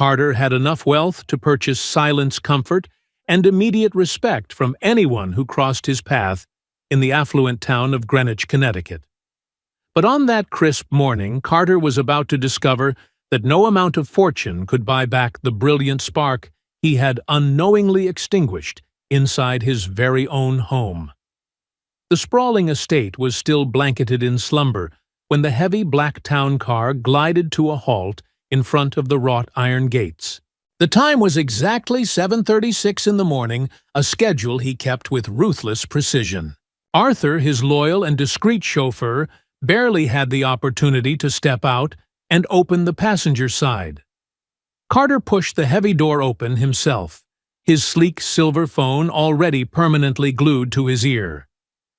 Carter had enough wealth to purchase silence, comfort, and immediate respect from anyone who crossed his path in the affluent town of Greenwich, Connecticut. But on that crisp morning, Carter was about to discover that no amount of fortune could buy back the brilliant spark he had unknowingly extinguished inside his very own home. The sprawling estate was still blanketed in slumber when the heavy black town car glided to a halt in front of the wrought iron gates. The time was exactly 7:36 in the morning, a schedule he kept with ruthless precision. Arthur, his loyal and discreet chauffeur, barely had the opportunity to step out and open the passenger side. Carter pushed the heavy door open himself, his sleek silver phone already permanently glued to his ear.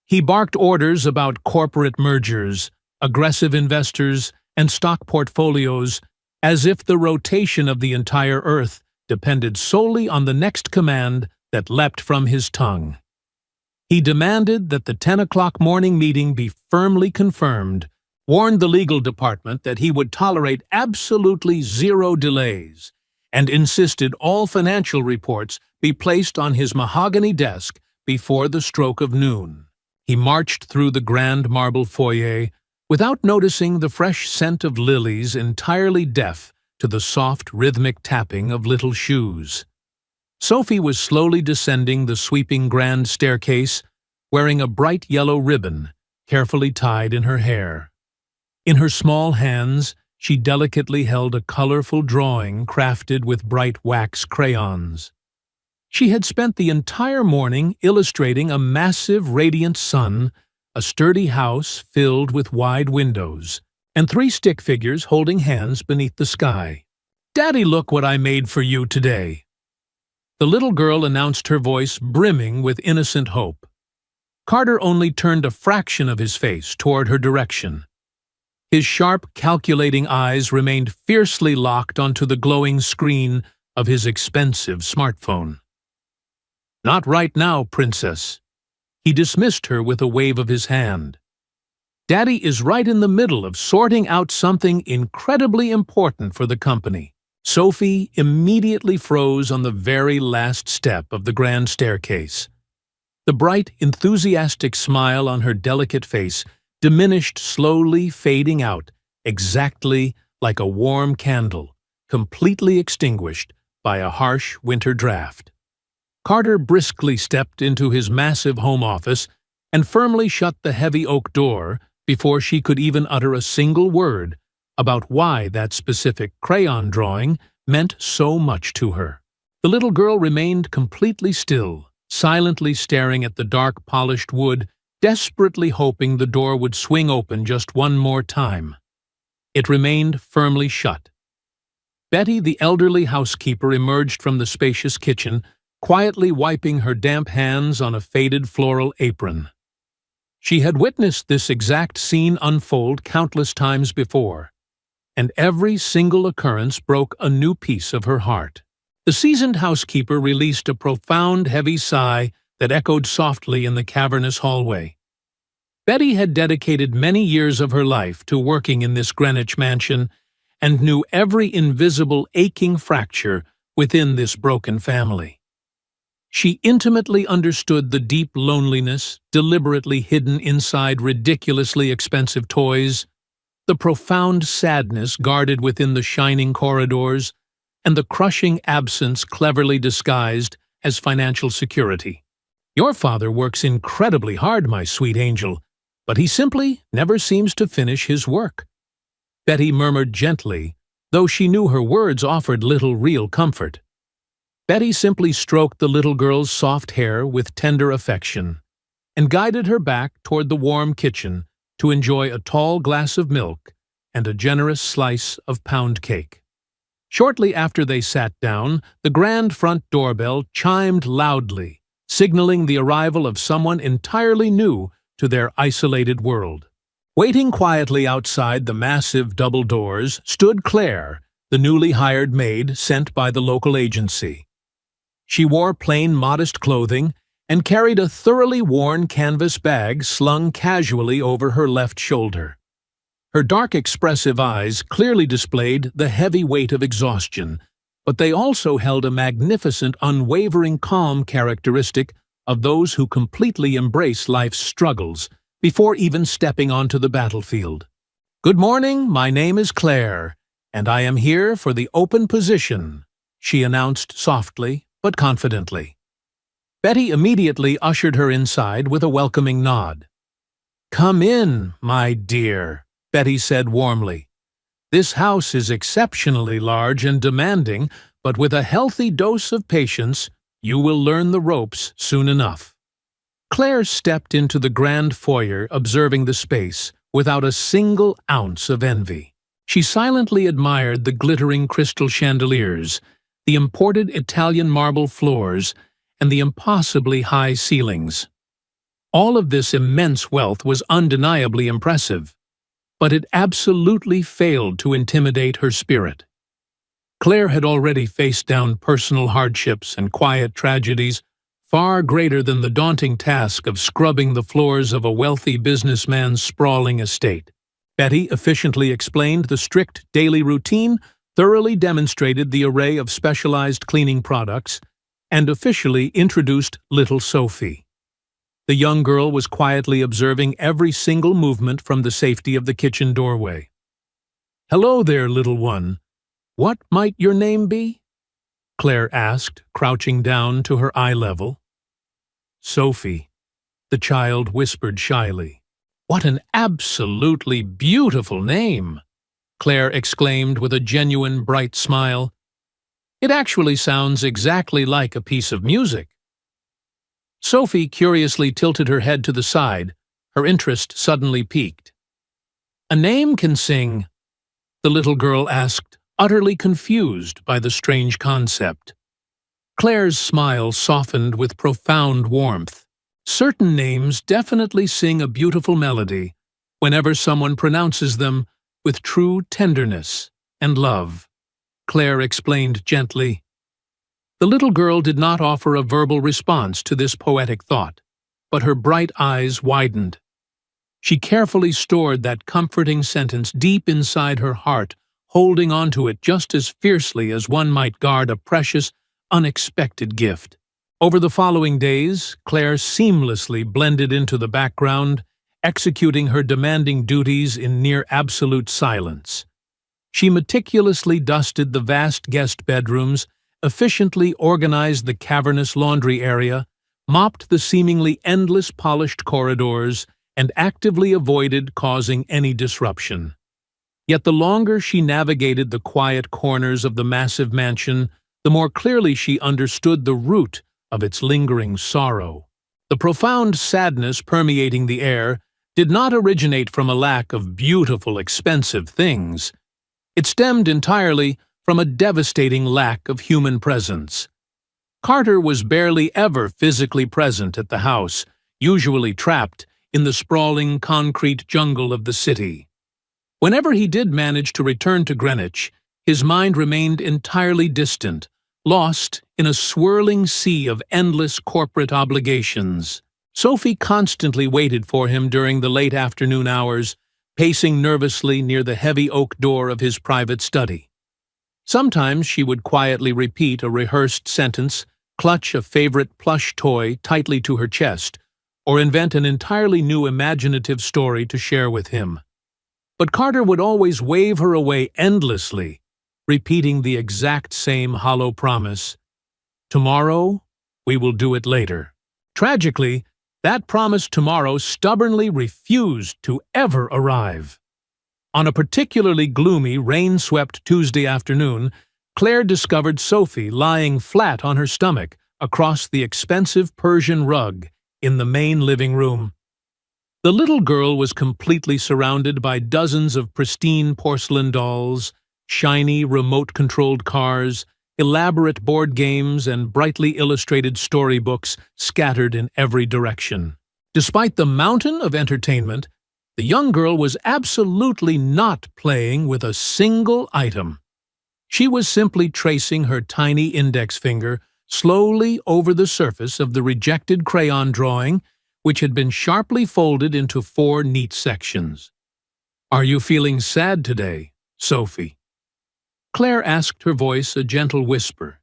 He barked orders about corporate mergers, aggressive investors, and stock portfolios, as if the rotation of the entire Earth depended solely on the next command that leapt from his tongue. He demanded that the 10 o'clock morning meeting be firmly confirmed, warned the legal department that he would tolerate absolutely zero delays, and insisted all financial reports be placed on his mahogany desk before the stroke of noon. He marched through the grand marble foyer without noticing the fresh scent of lilies, entirely deaf to the soft rhythmic tapping of little shoes. Sophie was slowly descending the sweeping grand staircase, wearing a bright yellow ribbon carefully tied in her hair. In her small hands, she delicately held a colorful drawing crafted with bright wax crayons. She had spent the entire morning illustrating a massive radiant sun, a sturdy house filled with wide windows, and 3 stick figures holding hands beneath the sky. "Daddy, look what I made for you today." The little girl announced, her voice brimming with innocent hope. Carter only turned a fraction of his face toward her direction. His sharp, calculating eyes remained fiercely locked onto the glowing screen of his expensive smartphone. "Not right now, princess." He dismissed her with a wave of his hand. "Daddy is right in the middle of sorting out something incredibly important for the company." Sophie immediately froze on the very last step of the grand staircase. The bright, enthusiastic smile on her delicate face diminished, slowly fading out, exactly like a warm candle, completely extinguished by a harsh winter draft. Carter briskly stepped into his massive home office and firmly shut the heavy oak door before she could even utter a single word about why that specific crayon drawing meant so much to her. The little girl remained completely still, silently staring at the dark polished wood, desperately hoping the door would swing open just one more time. It remained firmly shut. Betty, the elderly housekeeper, emerged from the spacious kitchen, quietly wiping her damp hands on a faded floral apron. She had witnessed this exact scene unfold countless times before, and every single occurrence broke a new piece of her heart. The seasoned housekeeper released a profound, heavy sigh that echoed softly in the cavernous hallway. Betty had dedicated many years of her life to working in this Greenwich mansion and knew every invisible, aching fracture within this broken family. She intimately understood the deep loneliness deliberately hidden inside ridiculously expensive toys, the profound sadness guarded within the shining corridors, and the crushing absence cleverly disguised as financial security. "Your father works incredibly hard, my sweet angel, but he simply never seems to finish his work," Betty murmured gently, though she knew her words offered little real comfort. Betty simply stroked the little girl's soft hair with tender affection and guided her back toward the warm kitchen to enjoy a tall glass of milk and a generous slice of pound cake. Shortly after they sat down, the grand front doorbell chimed loudly, signaling the arrival of someone entirely new to their isolated world. Waiting quietly outside the massive double doors stood Claire, the newly hired maid sent by the local agency. She wore plain, modest clothing and carried a thoroughly worn canvas bag slung casually over her left shoulder. Her dark, expressive eyes clearly displayed the heavy weight of exhaustion, but they also held a magnificent, unwavering calm characteristic of those who completely embrace life's struggles before even stepping onto the battlefield. "Good morning, my name is Claire, and I am here for the open position," she announced softly but confidently. Betty immediately ushered her inside with a welcoming nod. "Come in, my dear," Betty said warmly. "This house is exceptionally large and demanding, but with a healthy dose of patience, you will learn the ropes soon enough." Claire stepped into the grand foyer, observing the space, without a single ounce of envy. She silently admired the glittering crystal chandeliers, the imported Italian marble floors, and the impossibly high ceilings. All of this immense wealth was undeniably impressive, but it absolutely failed to intimidate her spirit. Claire had already faced down personal hardships and quiet tragedies far greater than the daunting task of scrubbing the floors of a wealthy businessman's sprawling estate. Betty efficiently explained the strict daily routine, thoroughly demonstrated the array of specialized cleaning products, and officially introduced little Sophie. The young girl was quietly observing every single movement from the safety of the kitchen doorway. "Hello there, little one. What might your name be?" Claire asked, crouching down to her eye level. "Sophie," the child whispered shyly. "What an absolutely beautiful name!" Claire exclaimed with a genuine bright smile. "It actually sounds exactly like a piece of music." Sophie curiously tilted her head to the side, her interest suddenly piqued. "A name can sing?" the little girl asked, utterly confused by the strange concept. Claire's smile softened with profound warmth. "Certain names definitely sing a beautiful melody whenever someone pronounces them with true tenderness and love," Claire explained gently. The little girl did not offer a verbal response to this poetic thought, but her bright eyes widened. She carefully stored that comforting sentence deep inside her heart, holding onto it just as fiercely as one might guard a precious, unexpected gift. Over the following days, Claire seamlessly blended into the background, executing her demanding duties in near absolute silence. She meticulously dusted the vast guest bedrooms, efficiently organized the cavernous laundry area, mopped the seemingly endless polished corridors, and actively avoided causing any disruption. Yet the longer she navigated the quiet corners of the massive mansion, the more clearly she understood the root of its lingering sorrow. The profound sadness permeating the air did not originate from a lack of beautiful, expensive things. It stemmed entirely from a devastating lack of human presence. Carter was barely ever physically present at the house, usually trapped in the sprawling concrete jungle of the city. Whenever he did manage to return to Greenwich, his mind remained entirely distant, lost in a swirling sea of endless corporate obligations. Sophie constantly waited for him during the late afternoon hours, pacing nervously near the heavy oak door of his private study. Sometimes she would quietly repeat a rehearsed sentence, clutch a favorite plush toy tightly to her chest, or invent an entirely new imaginative story to share with him. But Carter would always wave her away endlessly, repeating the exact same hollow promise, "Tomorrow, we will do it later." Tragically, that promised tomorrow stubbornly refused to ever arrive. On a particularly gloomy, rain-swept Tuesday afternoon, Claire discovered Sophie lying flat on her stomach across the expensive Persian rug in the main living room. The little girl was completely surrounded by dozens of pristine porcelain dolls, shiny remote-controlled cars, elaborate board games, and brightly illustrated storybooks scattered in every direction. Despite the mountain of entertainment, the young girl was absolutely not playing with a single item. She was simply tracing her tiny index finger slowly over the surface of the rejected crayon drawing, which had been sharply folded into 4 neat sections. "Are you feeling sad today, Sophie?" Claire asked, her voice a gentle whisper,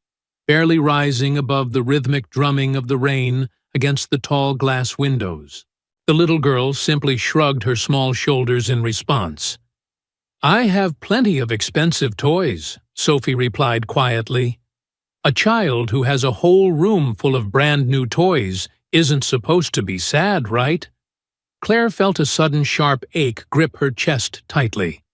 barely rising above the rhythmic drumming of the rain against the tall glass windows. The little girl simply shrugged her small shoulders in response. "I have plenty of expensive toys," Sophie replied quietly. "A child who has a whole room full of brand-new toys isn't supposed to be sad, right?" Claire felt a sudden sharp ache grip her chest tightly.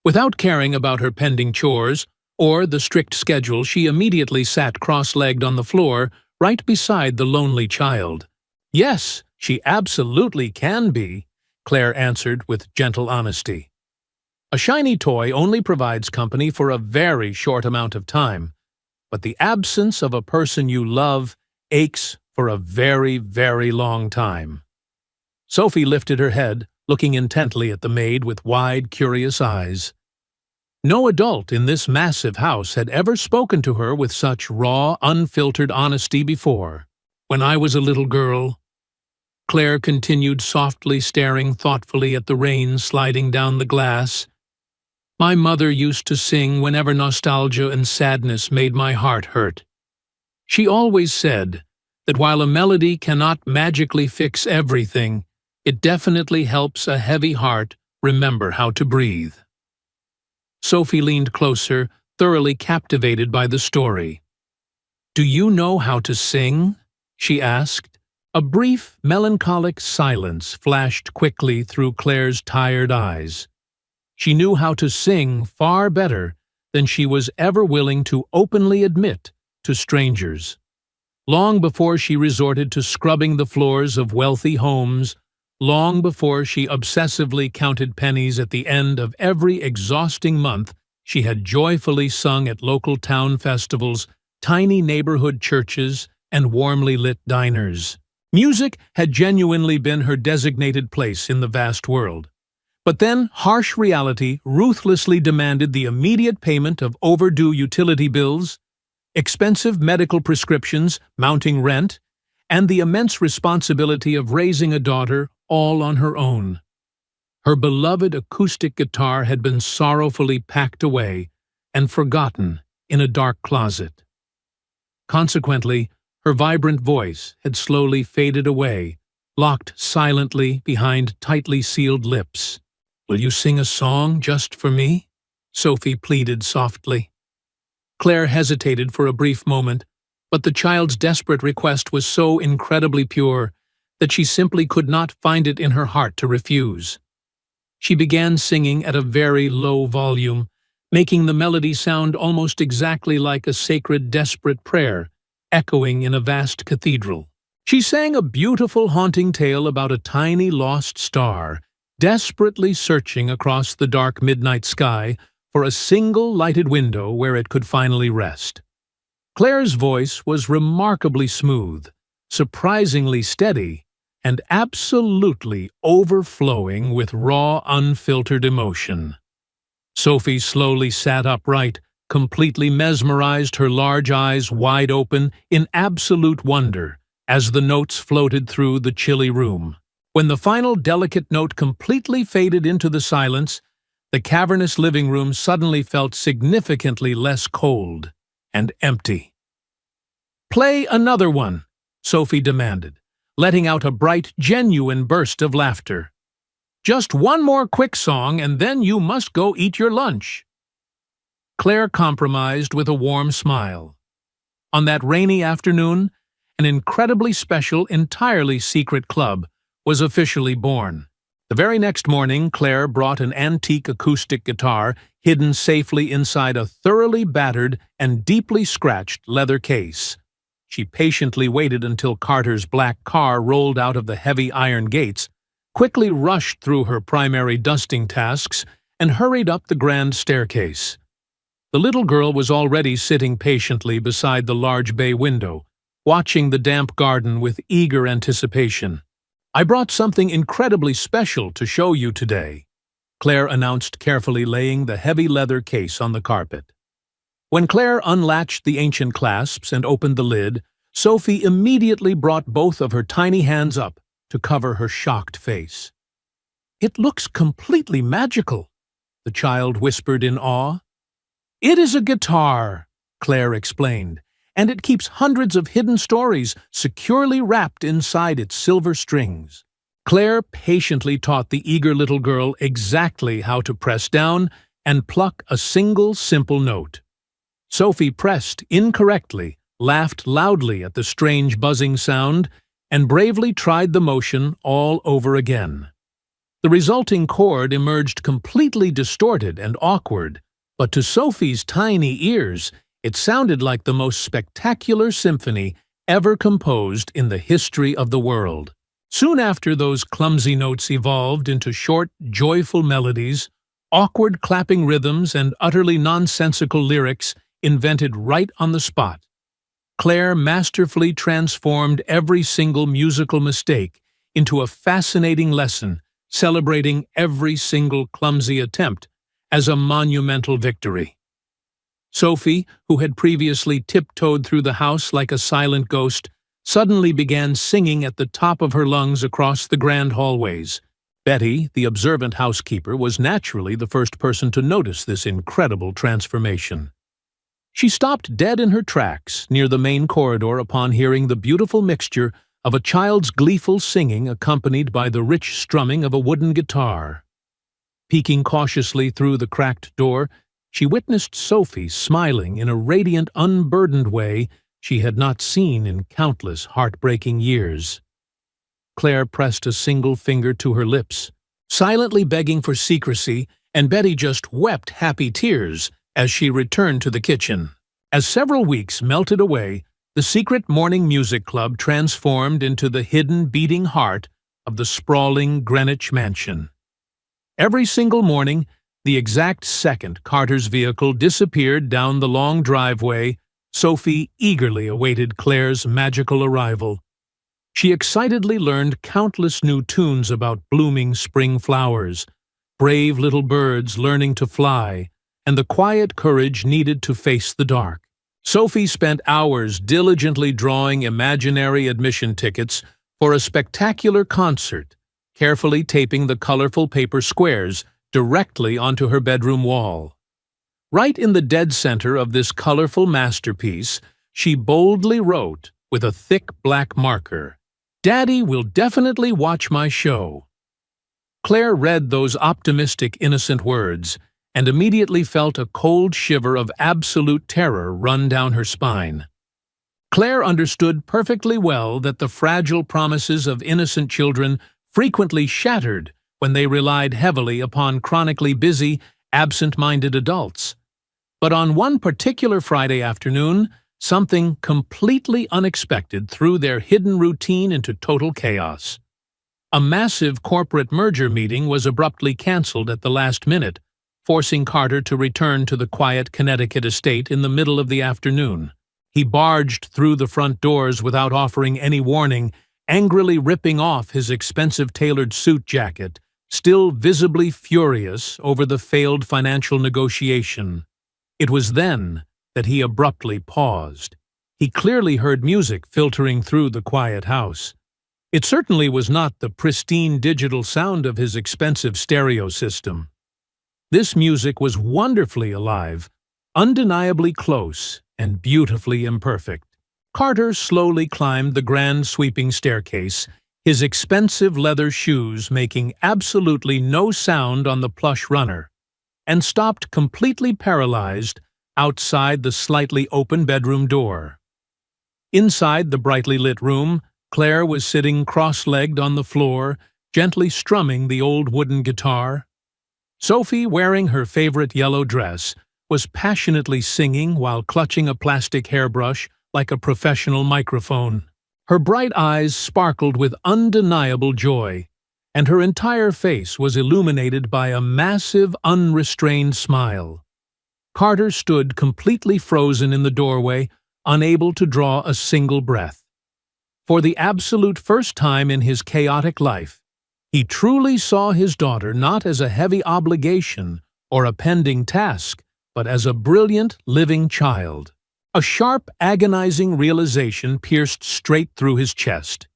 Without caring about her pending chores or the strict schedule, she immediately sat cross-legged on the floor right beside the lonely child. "Yes, she absolutely can be," Claire answered with gentle honesty. "A shiny toy only provides company for a very short amount of time, but the absence of a person you love aches for a very, very long time." Sophie lifted her head, looking intently at the maid with wide, curious eyes. No adult in this massive house had ever spoken to her with such raw, unfiltered honesty before. "When I was a little girl," Claire continued softly, staring thoughtfully at the rain sliding down the glass, "my mother used to sing whenever nostalgia and sadness made my heart hurt. She always said that while a melody cannot magically fix everything, it definitely helps a heavy heart remember how to breathe." Sophie leaned closer, thoroughly captivated by the story. "Do you know how to sing?" she asked. A brief, melancholic silence flashed quickly through Claire's tired eyes. She knew how to sing far better than she was ever willing to openly admit to strangers. Long before she resorted to scrubbing the floors of wealthy homes, long before she obsessively counted pennies at the end of every exhausting month, she had joyfully sung at local town festivals, tiny neighborhood churches, and warmly lit diners. Music had genuinely been her designated place in the vast world. But then harsh reality ruthlessly demanded the immediate payment of overdue utility bills, expensive medical prescriptions, mounting rent, and the immense responsibility of raising a daughter all on her own. Her beloved acoustic guitar had been sorrowfully packed away and forgotten in a dark closet. Consequently, her vibrant voice had slowly faded away, locked silently behind tightly sealed lips. "Will you sing a song just for me?" Sophie pleaded softly. Claire hesitated for a brief moment, but the child's desperate request was so incredibly pure that she simply could not find it in her heart to refuse. She began singing at a very low volume, making the melody sound almost exactly like a sacred, desperate prayer, echoing in a vast cathedral. She sang a beautiful, haunting tale about a tiny lost star, desperately searching across the dark midnight sky for a single lighted window where it could finally rest. Claire's voice was remarkably smooth, surprisingly steady, and absolutely overflowing with raw, unfiltered emotion. Sophie slowly sat upright, completely mesmerized, her large eyes wide open in absolute wonder as the notes floated through the chilly room. When the final delicate note completely faded into the silence, the cavernous living room suddenly felt significantly less cold and empty. "Play another one," Sophie demanded, letting out a bright, genuine burst of laughter. "Just one more quick song, and then you must go eat your lunch." Claire compromised with a warm smile. On that rainy afternoon, an incredibly special, entirely secret club was officially born. The very next morning, Claire brought an antique acoustic guitar hidden safely inside a thoroughly battered and deeply scratched leather case. She patiently waited until Carter's black car rolled out of the heavy iron gates, quickly rushed through her primary dusting tasks, and hurried up the grand staircase. The little girl was already sitting patiently beside the large bay window, watching the damp garden with eager anticipation. "I brought something incredibly special to show you today," Claire announced, carefully laying the heavy leather case on the carpet. When Claire unlatched the ancient clasps and opened the lid, Sophie immediately brought both of her tiny hands up to cover her shocked face. "It looks completely magical," the child whispered in awe. "It is a guitar," Claire explained, "and it keeps hundreds of hidden stories securely wrapped inside its silver strings." Claire patiently taught the eager little girl exactly how to press down and pluck a single simple note. Sophie pressed incorrectly, laughed loudly at the strange buzzing sound, and bravely tried the motion all over again. The resulting chord emerged completely distorted and awkward, but to Sophie's tiny ears, it sounded like the most spectacular symphony ever composed in the history of the world. Soon after, those clumsy notes evolved into short, joyful melodies, awkward clapping rhythms, and utterly nonsensical lyrics invented right on the spot. Claire masterfully transformed every single musical mistake into a fascinating lesson, celebrating every single clumsy attempt as a monumental victory. Sophie, who had previously tiptoed through the house like a silent ghost, suddenly began singing at the top of her lungs across the grand hallways. Betty, the observant housekeeper, was naturally the first person to notice this incredible transformation. She stopped dead in her tracks near the main corridor upon hearing the beautiful mixture of a child's gleeful singing accompanied by the rich strumming of a wooden guitar. Peeking cautiously through the cracked door, she witnessed Sophie smiling in a radiant, unburdened way she had not seen in countless heartbreaking years. Claire pressed a single finger to her lips, silently begging for secrecy, and Betty just wept happy tears as she returned to the kitchen. As several weeks melted away, the secret morning music club transformed into the hidden beating heart of the sprawling Greenwich mansion. Every single morning, the exact second Carter's vehicle disappeared down the long driveway, Sophie eagerly awaited Claire's magical arrival. She excitedly learned countless new tunes about blooming spring flowers, brave little birds learning to fly, and the quiet courage needed to face the dark. Sophie spent hours diligently drawing imaginary admission tickets for a spectacular concert, carefully taping the colorful paper squares directly onto her bedroom wall. Right in the dead center of this colorful masterpiece, she boldly wrote, with a thick black marker, "Daddy will definitely watch my show." Claire read those optimistic, innocent words and immediately felt a cold shiver of absolute terror run down her spine. Claire understood perfectly well that the fragile promises of innocent children frequently shattered when they relied heavily upon chronically busy, absent-minded adults. But on one particular Friday afternoon, something completely unexpected threw their hidden routine into total chaos. A massive corporate merger meeting was abruptly canceled at the last minute, forcing Carter to return to the quiet Connecticut estate in the middle of the afternoon. He barged through the front doors without offering any warning, angrily ripping off his expensive tailored suit jacket, still visibly furious over the failed financial negotiation. It was then that he abruptly paused. He clearly heard music filtering through the quiet house. It certainly was not the pristine digital sound of his expensive stereo system. This music was wonderfully alive, undeniably close, and beautifully imperfect. Carter slowly climbed the grand sweeping staircase, his expensive leather shoes making absolutely no sound on the plush runner, and stopped completely paralyzed outside the slightly open bedroom door. Inside the brightly lit room, Claire was sitting cross-legged on the floor, gently strumming the old wooden guitar. Sophie, wearing her favorite yellow dress, was passionately singing while clutching a plastic hairbrush like a professional microphone. Her bright eyes sparkled with undeniable joy, and her entire face was illuminated by a massive, unrestrained smile. Carter stood completely frozen in the doorway, unable to draw a single breath. For the absolute first time in his chaotic life, he truly saw his daughter not as a heavy obligation or a pending task, but as a brilliant, living child. A sharp, agonizing realization pierced straight through his chest.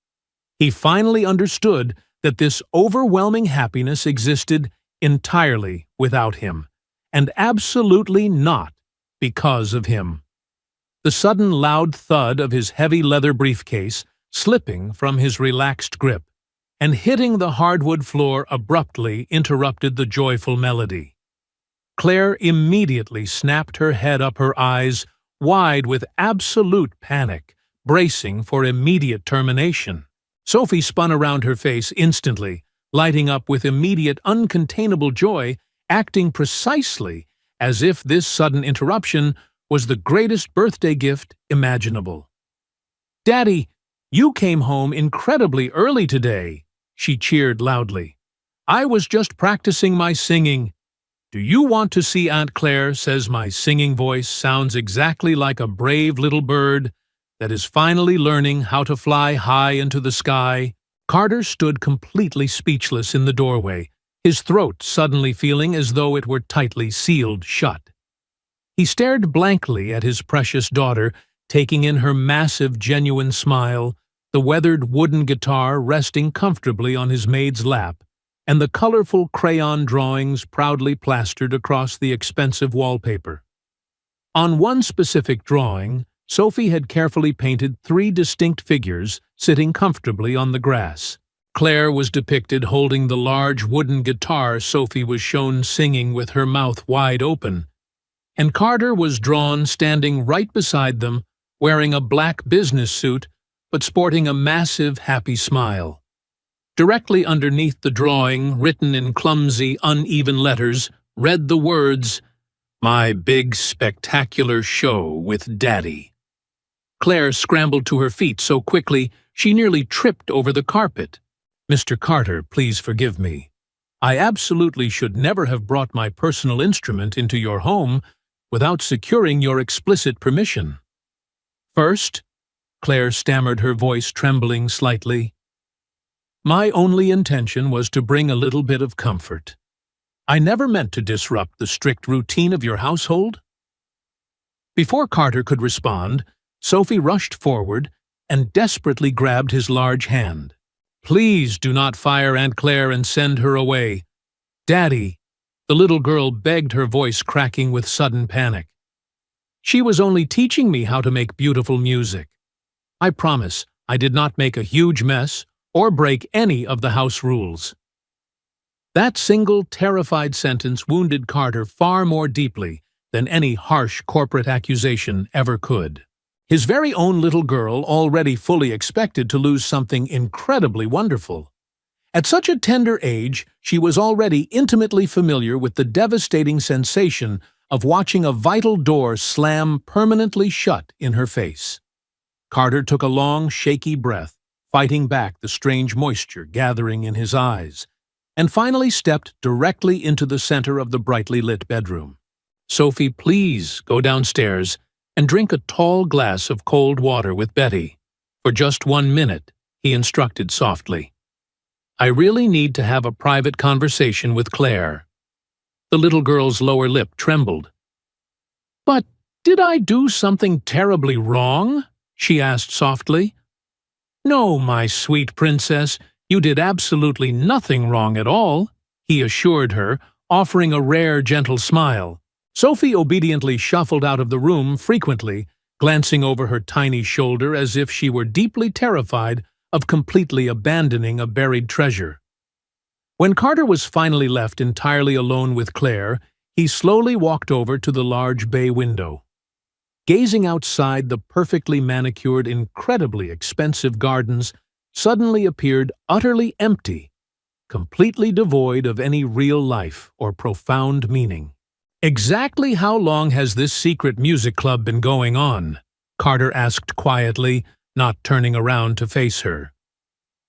He finally understood that this overwhelming happiness existed entirely without him, and absolutely not because of him. The sudden loud thud of his heavy leather briefcase slipping from his relaxed grip and hitting the hardwood floor abruptly interrupted the joyful melody. Claire immediately snapped her head up, her eyes wide with absolute panic, bracing for immediate termination. Sophie spun around her face instantly, lighting up with immediate uncontainable joy, acting precisely as if this sudden interruption was the greatest birthday gift imaginable. "Daddy, you came home incredibly early today," she cheered loudly. "I was just practicing my singing." "Do you want to see Aunt Claire says my singing voice sounds exactly like a brave little bird that is finally learning how to fly high into the sky?" Carter stood completely speechless in the doorway, his throat suddenly feeling as though it were tightly sealed shut. He stared blankly at his precious daughter, taking in her massive, genuine smile, the weathered wooden guitar resting comfortably on his maid's lap, and the colorful crayon drawings proudly plastered across the expensive wallpaper. On one specific drawing, Sophie had carefully painted 3 distinct figures sitting comfortably on the grass. Claire was depicted holding the large wooden guitar Sophie was shown singing with her mouth wide open, and Carter was drawn standing right beside them, wearing a black business suit but sporting a massive, happy smile. Directly underneath the drawing, written in clumsy, uneven letters, read the words, "My big, spectacular show with Daddy." Claire scrambled to her feet so quickly she nearly tripped over the carpet. "Mr. Carter, please forgive me. I absolutely should never have brought my personal instrument into your home without securing your explicit permission." "First," Claire stammered, her voice trembling slightly, "my only intention was to bring a little bit of comfort. I never meant to disrupt the strict routine of your household." Before Carter could respond, Sophie rushed forward and desperately grabbed his large hand. "Please do not fire Aunt Claire and send her away. Daddy," the little girl begged, her voice cracking with sudden panic. "She was only teaching me how to make beautiful music. I promise I did not make a huge mess or break any of the house rules." That single terrified sentence wounded Carter far more deeply than any harsh corporate accusation ever could. His very own little girl already fully expected to lose something incredibly wonderful. At such a tender age, she was already intimately familiar with the devastating sensation of watching a vital door slam permanently shut in her face. Carter took a long, shaky breath, fighting back the strange moisture gathering in his eyes, and finally stepped directly into the center of the brightly lit bedroom. "Sophie, please go downstairs and drink a tall glass of cold water with Betty. For just 1 minute," he instructed softly. "I really need to have a private conversation with Claire." The little girl's lower lip trembled. "But did I do something terribly wrong?" she asked softly. "No, my sweet princess, you did absolutely nothing wrong at all," he assured her, offering a rare, gentle smile. Sophie obediently shuffled out of the room, frequently glancing over her tiny shoulder as if she were deeply terrified of completely abandoning a buried treasure. When Carter was finally left entirely alone with Claire, he slowly walked over to the large bay window. Gazing outside, the perfectly manicured, incredibly expensive gardens suddenly appeared utterly empty, completely devoid of any real life or profound meaning. "Exactly how long has this secret music club been going on?" Carter asked quietly, not turning around to face her.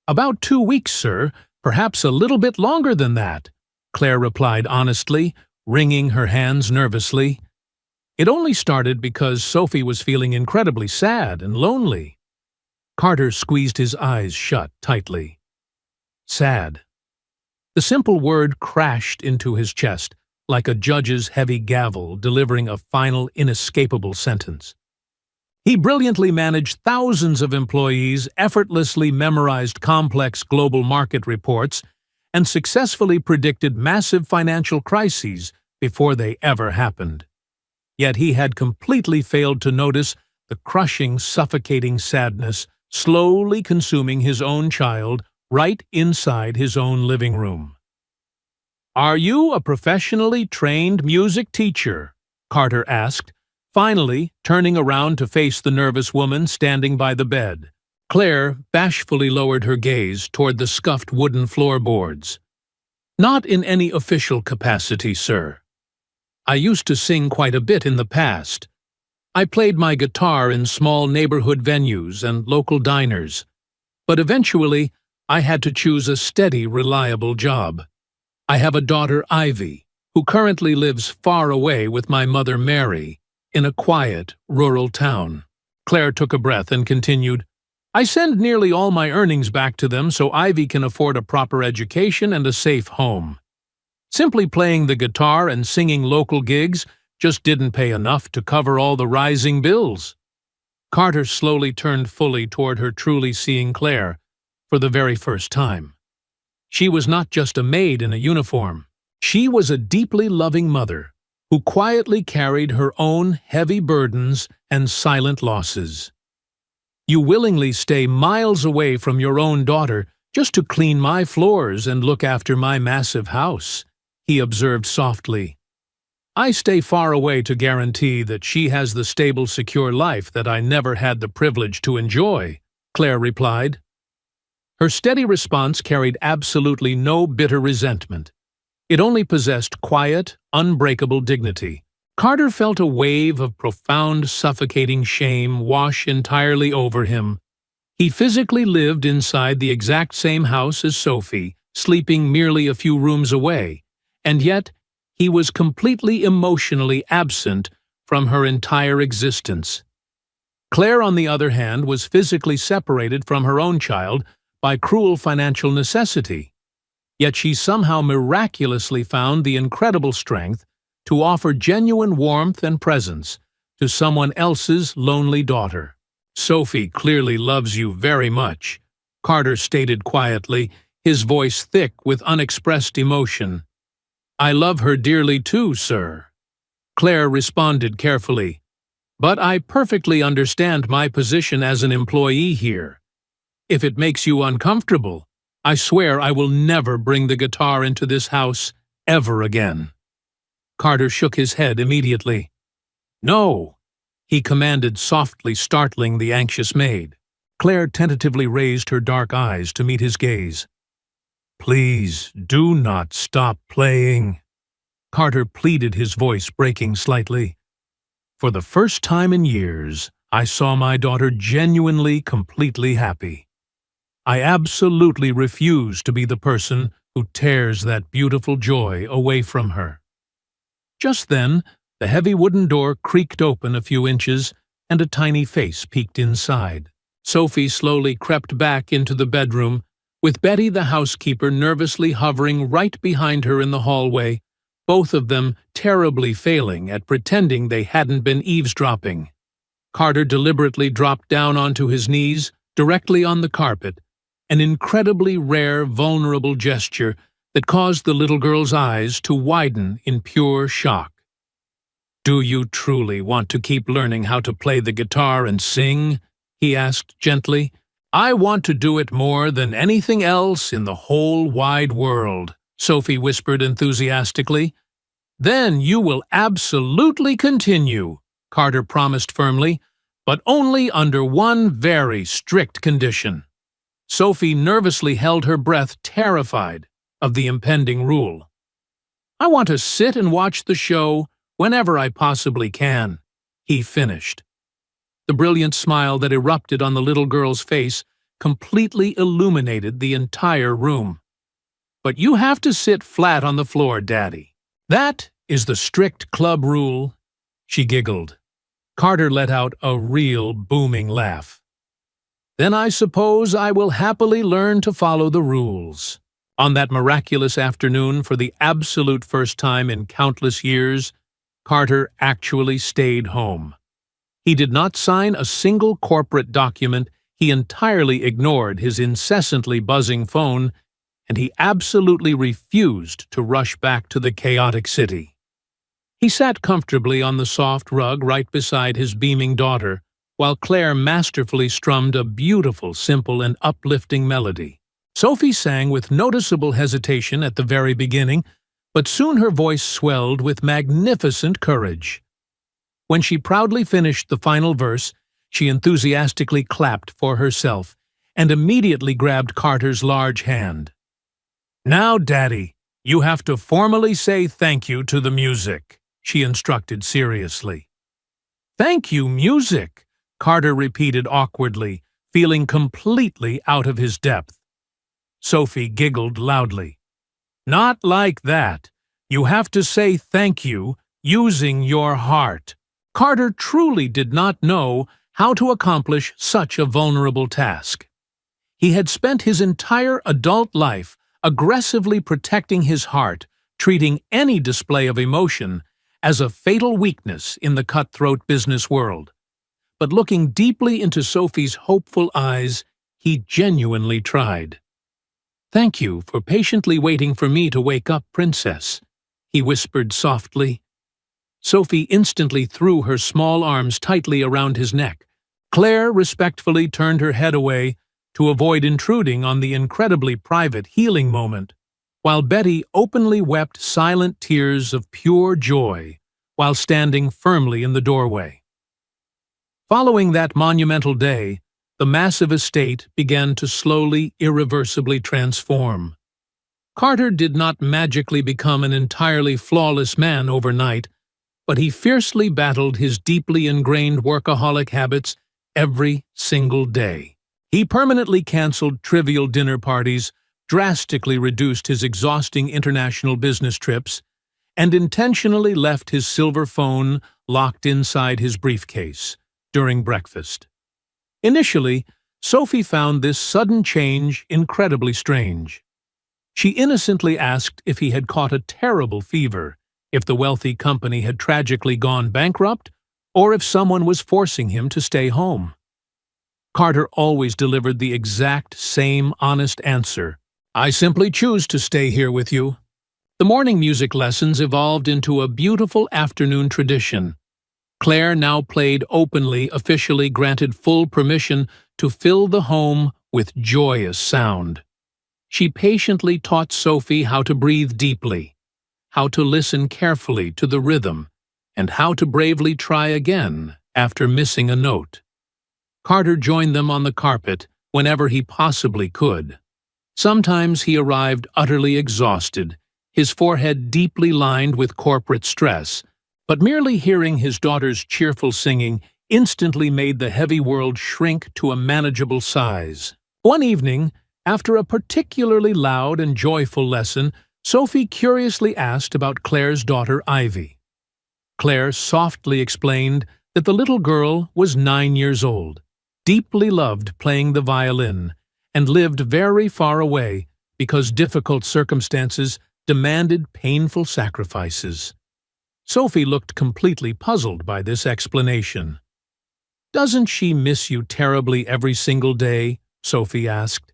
"About 2 weeks, sir, perhaps a little bit longer than that," Claire replied honestly, wringing her hands nervously. "It only started because Sophie was feeling incredibly sad and lonely." Carter squeezed his eyes shut tightly. Sad. The simple word crashed into his chest, like a judge's heavy gavel delivering a final, inescapable sentence. He brilliantly managed thousands of employees, effortlessly memorized complex global market reports, and successfully predicted massive financial crises before they ever happened. Yet he had completely failed to notice the crushing, suffocating sadness slowly consuming his own child right inside his own living room. "Are you a professionally trained music teacher?" Carter asked, finally turning around to face the nervous woman standing by the bed. Claire bashfully lowered her gaze toward the scuffed wooden floorboards. "Not in any official capacity, sir. I used to sing quite a bit in the past. I played my guitar in small neighborhood venues and local diners, but eventually I had to choose a steady, reliable job. I have a daughter, Ivy, who currently lives far away with my mother, Mary, in a quiet, rural town." Claire took a breath and continued, "I send nearly all my earnings back to them so Ivy can afford a proper education and a safe home. Simply playing the guitar and singing local gigs just didn't pay enough to cover all the rising bills." Carter slowly turned fully toward her, truly seeing Claire for the very first time. She was not just a maid in a uniform. She was a deeply loving mother who quietly carried her own heavy burdens and silent losses. "You willingly stay miles away from your own daughter just to clean my floors and look after my massive house," he observed softly. "I stay far away to guarantee that she has the stable, secure life that I never had the privilege to enjoy," Claire replied. Her steady response carried absolutely no bitter resentment. It only possessed quiet, unbreakable dignity. Carter felt a wave of profound, suffocating shame wash entirely over him. He physically lived inside the exact same house as Sophie, sleeping merely a few rooms away, and yet he was completely emotionally absent from her entire existence. Claire, on the other hand, was physically separated from her own child by cruel financial necessity, yet she somehow miraculously found the incredible strength to offer genuine warmth and presence to someone else's lonely daughter. "Sophie clearly loves you very much," Carter stated quietly, his voice thick with unexpressed emotion. "I love her dearly too, sir," Claire responded carefully. "But I perfectly understand my position as an employee here. If it makes you uncomfortable, I swear I will never bring the guitar into this house ever again." Carter shook his head immediately. "No," he commanded softly, startling the anxious maid. Claire tentatively raised her dark eyes to meet his gaze. "Please do not stop playing," Carter pleaded, his voice breaking slightly. "For the first time in years, I saw my daughter genuinely, completely happy. I absolutely refuse to be the person who tears that beautiful joy away from her." Just then, the heavy wooden door creaked open a few inches, and a tiny face peeked inside. Sophie slowly crept back into the bedroom, with Betty the housekeeper nervously hovering right behind her in the hallway, both of them terribly failing at pretending they hadn't been eavesdropping. Carter deliberately dropped down onto his knees, directly on the carpet, an incredibly rare, vulnerable gesture that caused the little girl's eyes to widen in pure shock. "Do you truly want to keep learning how to play the guitar and sing?" he asked gently. "I want to do it more than anything else in the whole wide world," Sophie whispered enthusiastically. "Then you will absolutely continue," Carter promised firmly, "but only under one very strict condition." Sophie nervously held her breath, terrified of the impending rule. "I want to sit and watch the show whenever I possibly can," he finished. The brilliant smile that erupted on the little girl's face completely illuminated the entire room. "But you have to sit flat on the floor, Daddy. That is the strict club rule," she giggled. Carter let out a real booming laugh. "Then I suppose I will happily learn to follow the rules." On that miraculous afternoon, for the absolute first time in countless years, Carter actually stayed home. He did not sign a single corporate document, he entirely ignored his incessantly buzzing phone, and he absolutely refused to rush back to the chaotic city. He sat comfortably on the soft rug right beside his beaming daughter, while Claire masterfully strummed a beautiful, simple, and uplifting melody. Sophie sang with noticeable hesitation at the very beginning, but soon her voice swelled with magnificent courage. When she proudly finished the final verse, she enthusiastically clapped for herself and immediately grabbed Carter's large hand. "Now, Daddy, you have to formally say thank you to the music," she instructed seriously. "Thank you, music," Carter repeated awkwardly, feeling completely out of his depth. Sophie giggled loudly. "Not like that. You have to say thank you using your heart." Carter truly did not know how to accomplish such a vulnerable task. He had spent his entire adult life aggressively protecting his heart, treating any display of emotion as a fatal weakness in the cutthroat business world. But looking deeply into Sophie's hopeful eyes, he genuinely tried. "Thank you for patiently waiting for me to wake up, Princess," he whispered softly. Sophie instantly threw her small arms tightly around his neck. Claire respectfully turned her head away to avoid intruding on the incredibly private healing moment, while Betty openly wept silent tears of pure joy while standing firmly in the doorway. Following that monumental day, the massive estate began to slowly, irreversibly transform. Carter did not magically become an entirely flawless man overnight, but he fiercely battled his deeply ingrained workaholic habits every single day. He permanently canceled trivial dinner parties, drastically reduced his exhausting international business trips, and intentionally left his silver phone locked inside his briefcase during breakfast. Initially, Sophie found this sudden change incredibly strange. She innocently asked if he had caught a terrible fever, if the wealthy company had tragically gone bankrupt, or if someone was forcing him to stay home. Carter always delivered the exact same honest answer: "I simply choose to stay here with you." The morning music lessons evolved into a beautiful afternoon tradition. Claire now played openly, officially granted full permission to fill the home with joyous sound. She patiently taught Sophie how to breathe deeply, how to listen carefully to the rhythm, and how to bravely try again after missing a note. Carter joined them on the carpet whenever he possibly could. Sometimes he arrived utterly exhausted, his forehead deeply lined with corporate stress, but merely hearing his daughter's cheerful singing instantly made the heavy world shrink to a manageable size. One evening, after a particularly loud and joyful lesson, Sophie curiously asked about Claire's daughter Ivy. Claire softly explained that the little girl was 9 years old, deeply loved playing the violin, and lived very far away because difficult circumstances demanded painful sacrifices. Sophie looked completely puzzled by this explanation. "Doesn't she miss you terribly every single day?" Sophie asked.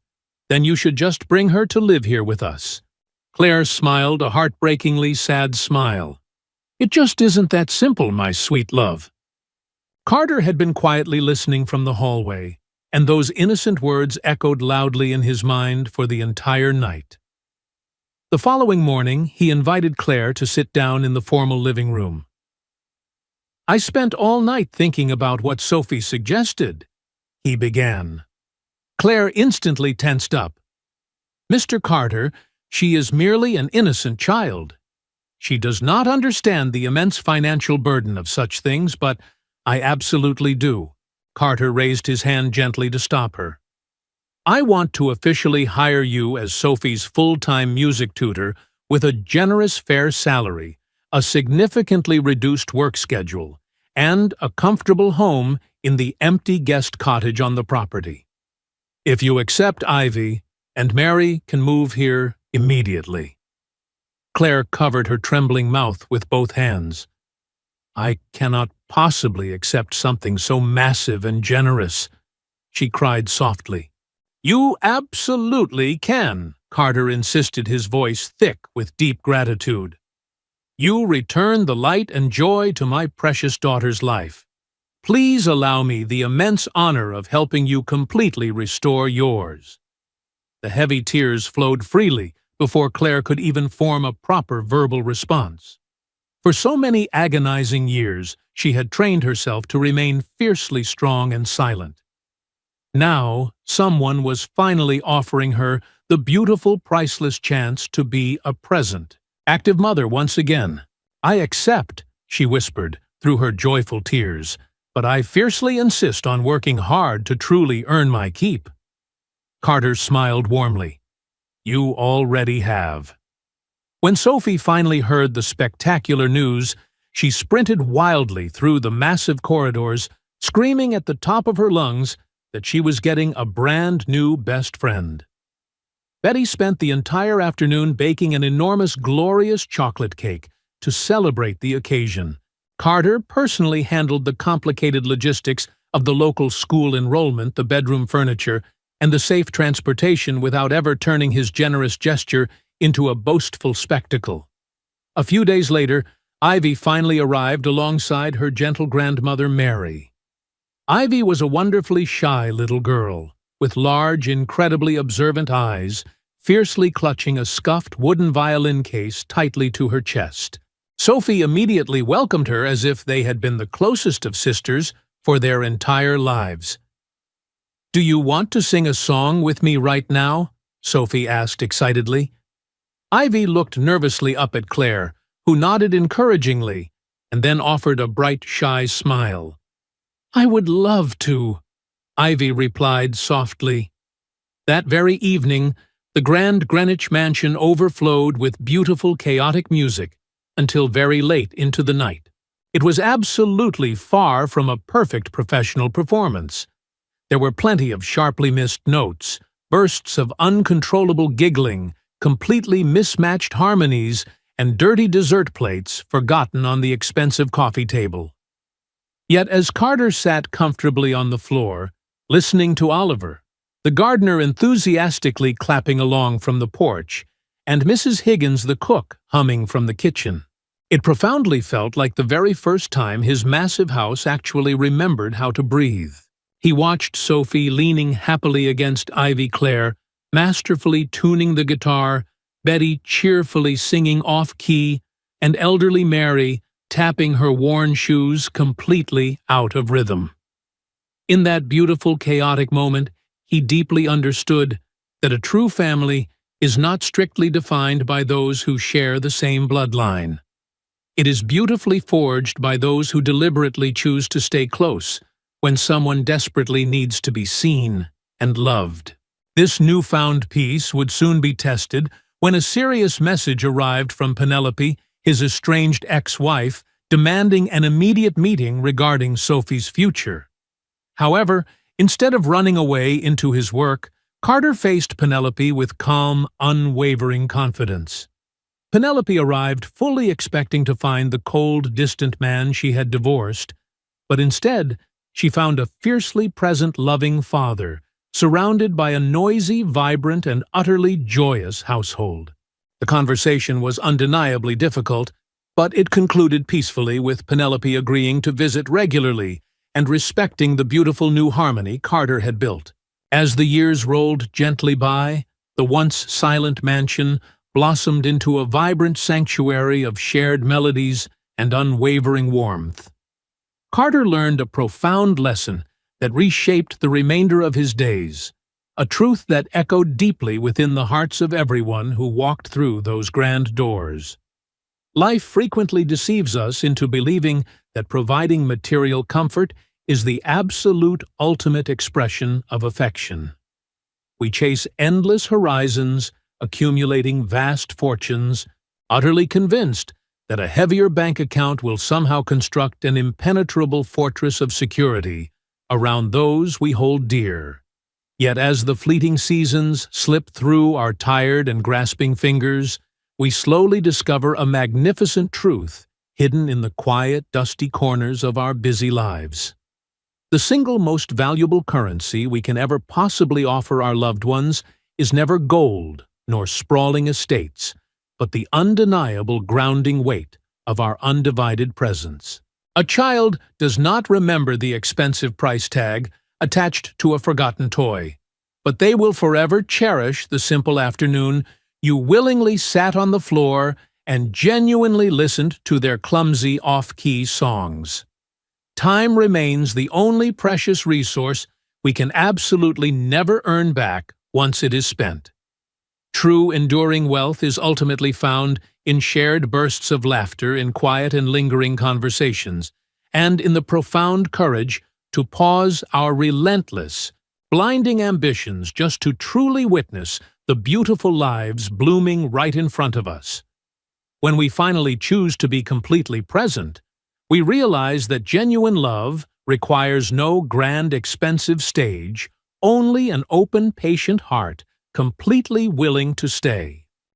"Then you should just bring her to live here with us." Claire smiled a heartbreakingly sad smile. "It just isn't that simple, my sweet love." Carter had been quietly listening from the hallway, and those innocent words echoed loudly in his mind for the entire night. The following morning, he invited Claire to sit down in the formal living room. "I spent all night thinking about what Sophie suggested," he began. Claire instantly tensed up. "Mr. Carter, she is merely an innocent child. She does not understand the immense financial burden of such things, but I absolutely do." Carter raised his hand gently to stop her. "I want to officially hire you as Sophie's full-time music tutor with a generous fair salary, a significantly reduced work schedule, and a comfortable home in the empty guest cottage on the property. If you accept Ivy, and Mary can move here immediately." Claire covered her trembling mouth with both hands. "I cannot possibly accept something so massive and generous," she cried softly. "You absolutely can," Carter insisted, his voice thick with deep gratitude. You return the light and joy to my precious daughter's life. Please allow me the immense honor of helping you completely restore yours." The heavy tears flowed freely before Claire could even form a proper verbal response. For so many agonizing years, she had trained herself to remain fiercely strong and silent. Now, someone was finally offering her the beautiful, priceless chance to be a present, active mother once again. "I accept," she whispered through her joyful tears, "but I fiercely insist on working hard to truly earn my keep." Carter smiled warmly. "You already have." When Sophie finally heard the spectacular news, she sprinted wildly through the massive corridors, screaming at the top of her lungs that she was getting a brand new best friend. Betty spent the entire afternoon baking an enormous, glorious chocolate cake to celebrate the occasion. Carter personally handled the complicated logistics of the local school enrollment, the bedroom furniture, and the safe transportation without ever turning his generous gesture into a boastful spectacle. A few days later, Ivy finally arrived alongside her gentle grandmother Mary. Ivy was a wonderfully shy little girl, with large, incredibly observant eyes, fiercely clutching a scuffed wooden violin case tightly to her chest. Sophie immediately welcomed her as if they had been the closest of sisters for their entire lives. "Do you want to sing a song with me right now?" Sophie asked excitedly. Ivy looked nervously up at Claire, who nodded encouragingly, and then offered a bright, shy smile. "I would love to," Ivy replied softly. That very evening, the grand Greenwich mansion overflowed with beautiful, chaotic music until very late into the night. It was absolutely far from a perfect professional performance. There were plenty of sharply missed notes, bursts of uncontrollable giggling, completely mismatched harmonies, and dirty dessert plates forgotten on the expensive coffee table. Yet as Carter sat comfortably on the floor, listening to Oliver, the gardener enthusiastically clapping along from the porch, and Mrs. Higgins the cook humming from the kitchen, it profoundly felt like the very first time his massive house actually remembered how to breathe. He watched Sophie leaning happily against Ivy Claire, masterfully tuning the guitar, Betty cheerfully singing off-key, and elderly Mary tapping her worn shoes completely out of rhythm. In that beautiful, chaotic moment, he deeply understood that a true family is not strictly defined by those who share the same bloodline. It is beautifully forged by those who deliberately choose to stay close when someone desperately needs to be seen and loved. This newfound peace would soon be tested when a serious message arrived from Penelope, his estranged ex-wife, demanding an immediate meeting regarding Sophie's future. However, instead of running away into his work, Carter faced Penelope with calm, unwavering confidence. Penelope arrived fully expecting to find the cold, distant man she had divorced, but instead she found a fiercely present, loving father, surrounded by a noisy, vibrant, and utterly joyous household. The conversation was undeniably difficult, but it concluded peacefully with Penelope agreeing to visit regularly and respecting the beautiful new harmony Carter had built. As the years rolled gently by, the once silent mansion blossomed into a vibrant sanctuary of shared melodies and unwavering warmth. Carter learned a profound lesson that reshaped the remainder of his days, a truth that echoed deeply within the hearts of everyone who walked through those grand doors. Life frequently deceives us into believing that providing material comfort is the absolute ultimate expression of affection. We chase endless horizons, accumulating vast fortunes, utterly convinced that a heavier bank account will somehow construct an impenetrable fortress of security around those we hold dear. Yet as the fleeting seasons slip through our tired and grasping fingers, we slowly discover a magnificent truth hidden in the quiet, dusty corners of our busy lives. The single most valuable currency we can ever possibly offer our loved ones is never gold nor sprawling estates, but the undeniable grounding weight of our undivided presence. A child does not remember the expensive price tag attached to a forgotten toy, but they will forever cherish the simple afternoon you willingly sat on the floor and genuinely listened to their clumsy off-key songs. Time remains the only precious resource we can absolutely never earn back once it is spent. True enduring wealth is ultimately found in shared bursts of laughter, in quiet and lingering conversations, and in the profound courage to pause our relentless, blinding ambitions just to truly witness the beautiful lives blooming right in front of us. When we finally choose to be completely present, we realize that genuine love requires no grand, expensive stage, only an open, patient heart, completely willing to stay.